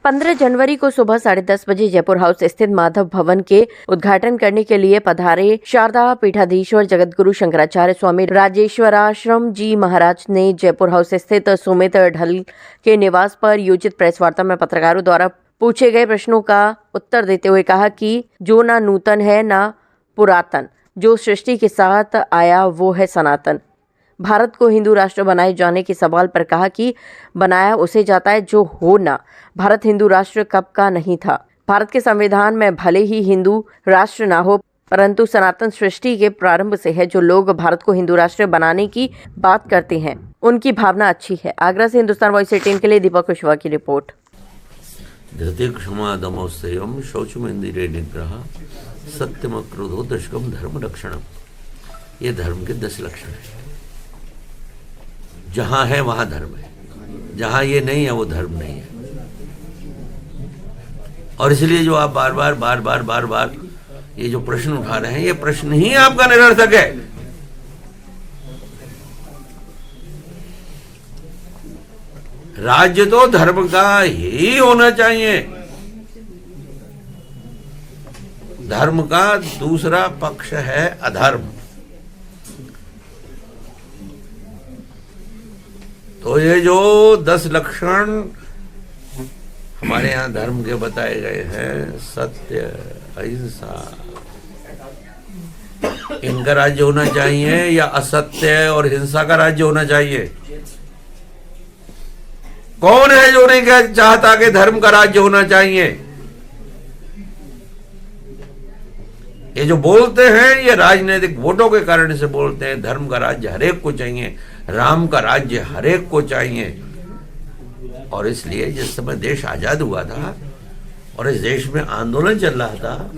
15 जनवरी को सुबह 10:30 बजे जयपुर हाउस स्थित माधव भवन के उद्घाटन करने के लिए पधारे शारदा पीठाधीश्वर जगतगुरु शंकराचार्य स्वामी राजेश्वराश्रम जी महाराज ने जयपुर हाउस स्थित सुमित ढल के निवास पर योजित प्रेस वार्ता में पत्रकारों द्वारा पूछे गए प्रश्नों का उत्तर देते हुए कहा कि जो ना नूतन है ना पुरातन, जो सृष्टि के साथ आया वो है सनातन। भारत को हिंदू राष्ट्र बनाए जाने के सवाल पर कहा कि बनाया उसे जाता है जो हो ना। भारत हिंदू राष्ट्र कब का नहीं था। भारत के संविधान में भले ही हिंदू राष्ट्र ना हो, परंतु सनातन सृष्टि के प्रारंभ से है। जो लोग भारत को हिंदू राष्ट्र बनाने की बात करते हैं उनकी भावना अच्छी है। आगरा से हिंदुस्तान वॉइस 18 के लिए दीपक कुशवाहा की रिपोर्ट। धृति क्षमा दमोस्तयम शौचमेन्द्रिय निग्रह सत्यम क्रोधो दशकम धर्म रक्षणम। ये धर्म के 10 लक्षण है। जहां है वहां धर्म है, जहां ये नहीं है वो धर्म नहीं है। और इसलिए जो आप बार बार ये जो प्रश्न उठा रहे हैं, ये प्रश्न ही आपका निरर्थक है। राज्य तो धर्म का ही होना चाहिए। धर्म का दूसरा पक्ष है अधर्म। तो ये जो 10 लक्षण हमारे यहाँ धर्म के बताए गए हैं, सत्य, अहिंसा, इनका राज्य होना चाहिए या असत्य और हिंसा का राज्य होना चाहिए? कौन है जो नहीं चाहता कि धर्म का राज्य होना चाहिए? ये जो बोलते हैं ये राजनीतिक वोटों के कारण से बोलते हैं। धर्म का राज्य हरेक को चाहिए, राम का राज्य हरेक को चाहिए। और इसलिए जिस समय देश आजाद हुआ था और इस देश में आंदोलन चल रहा था,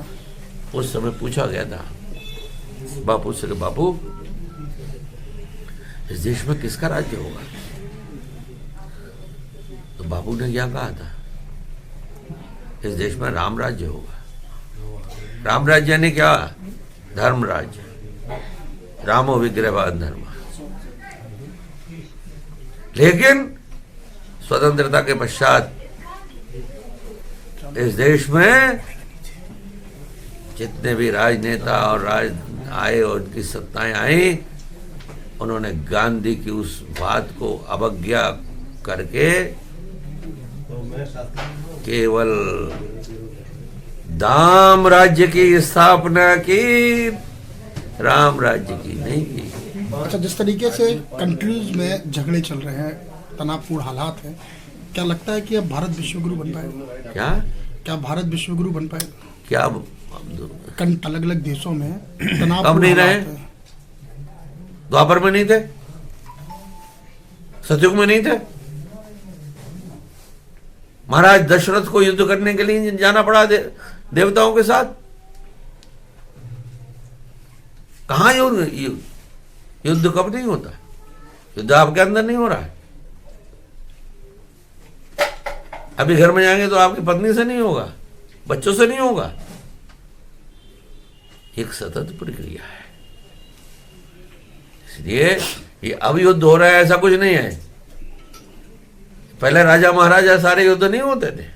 उस समय पूछा गया था बापू से, बापू इस देश में किसका राज्य होगा? तो बापू ने क्या कहा था? इस देश में राम राज्य होगा। राम राज्य यानी क्या? धर्म राज्य। रामो विग्रहवान धर्म। लेकिन स्वतंत्रता के पश्चात इस देश में जितने भी राजनेता और राज आए और उनकी सत्ताएं आई, उन्होंने गांधी की उस बात को अवज्ञा करके केवल दाम राज्य की स्थापना की, राम राज्य की नहीं की। अच्छा, जिस तरीके से कंट्रीज में झगड़े चल रहे हैं, तनावपूर्ण हालात हैं, क्या लगता है कि अब भारत विश्वगुरु बन पाएगा? क्या भारत विश्वगुरु बन पाएगा? क्या अलग अलग देशों में तनाव कब नहीं रहे? द्वापर में नहीं थे? सतयुग में नहीं थे? महाराज दशरथ को युद्ध करने के लिए जाना पड़ा देवताओं के साथ। कहां युद्ध कब नहीं होता? युद्ध आपके अंदर नहीं हो रहा है। अभी घर में जाएंगे तो आपकी पत्नी से नहीं होगा, बच्चों से नहीं होगा। एक सतत प्रक्रिया है। इसलिए ये अब युद्ध हो रहा है ऐसा कुछ नहीं है। पहले राजा महाराजा सारे युद्ध नहीं होते थे।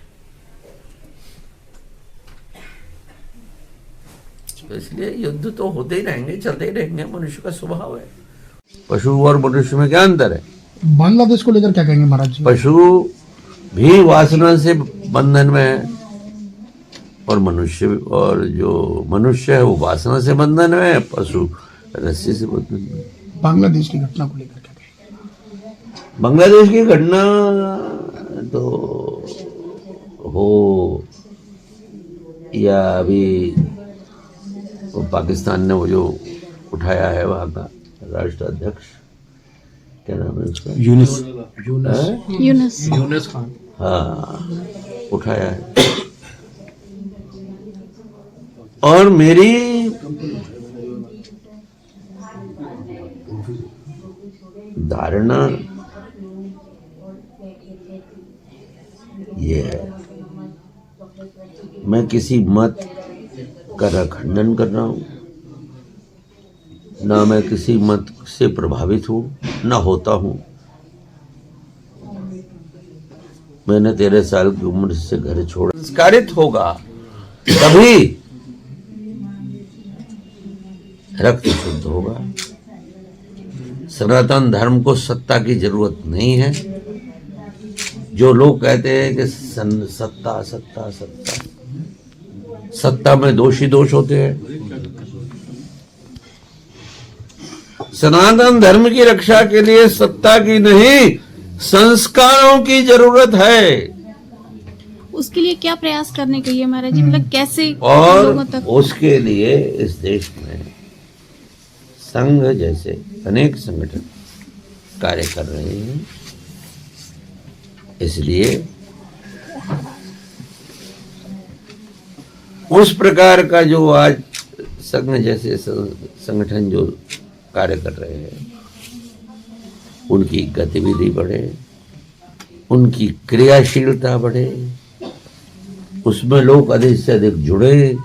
तो इसलिए युद्ध तो होते ही रहेंगे, चलते ही रहेंगे, मनुष्य का स्वभाव है। पशु और मनुष्य में क्या अंतर है? बांग्लादेश को लेकर क्या कहेंगे महाराज जी? पशु भी वासना से बंधन में है और जो मनुष्य है वो वासना से बंधन में है, पशु रस्सी से बंधन में। बांग्लादेश की घटना को लेकर क्या कहेंगे? बांग्लादेश की घटना तो हो या अभी पाकिस्तान ने वो जो उठाया है वहां का राष्ट्राध्यक्ष, क्या नाम है उसका? यूनुस खान। हाँ, उठाया है। और मेरी धारणा ये है, मैं किसी मत का खंडन कर रहा हूं, ना मैं किसी मत से प्रभावित हूं, ना होता हूं। मैंने 13 साल की उम्र से घर छोड़ा। संस्कारित होगा तभी रक्त शुद्ध होगा। सनातन धर्म को सत्ता की जरूरत नहीं है। जो लोग कहते हैं कि सत्ता सत्ता सत्ता, सत्ता में दोषी दोष होते हैं। सनातन धर्म की रक्षा के लिए सत्ता की नहीं, संस्कारों की जरूरत है। उसके लिए क्या प्रयास करने चाहिए महाराज जी, मतलब कैसे और लोगों तक? उसके लिए इस देश में संघ जैसे अनेक संगठन कार्य कर रहे हैं। इसलिए उस प्रकार का जो आज संघ जैसे संगठन जो कार्य कर रहे हैं, उनकी गतिविधि बढ़े, उनकी क्रियाशीलता बढ़े, उसमें लोग अधिक से अधिक जुड़े।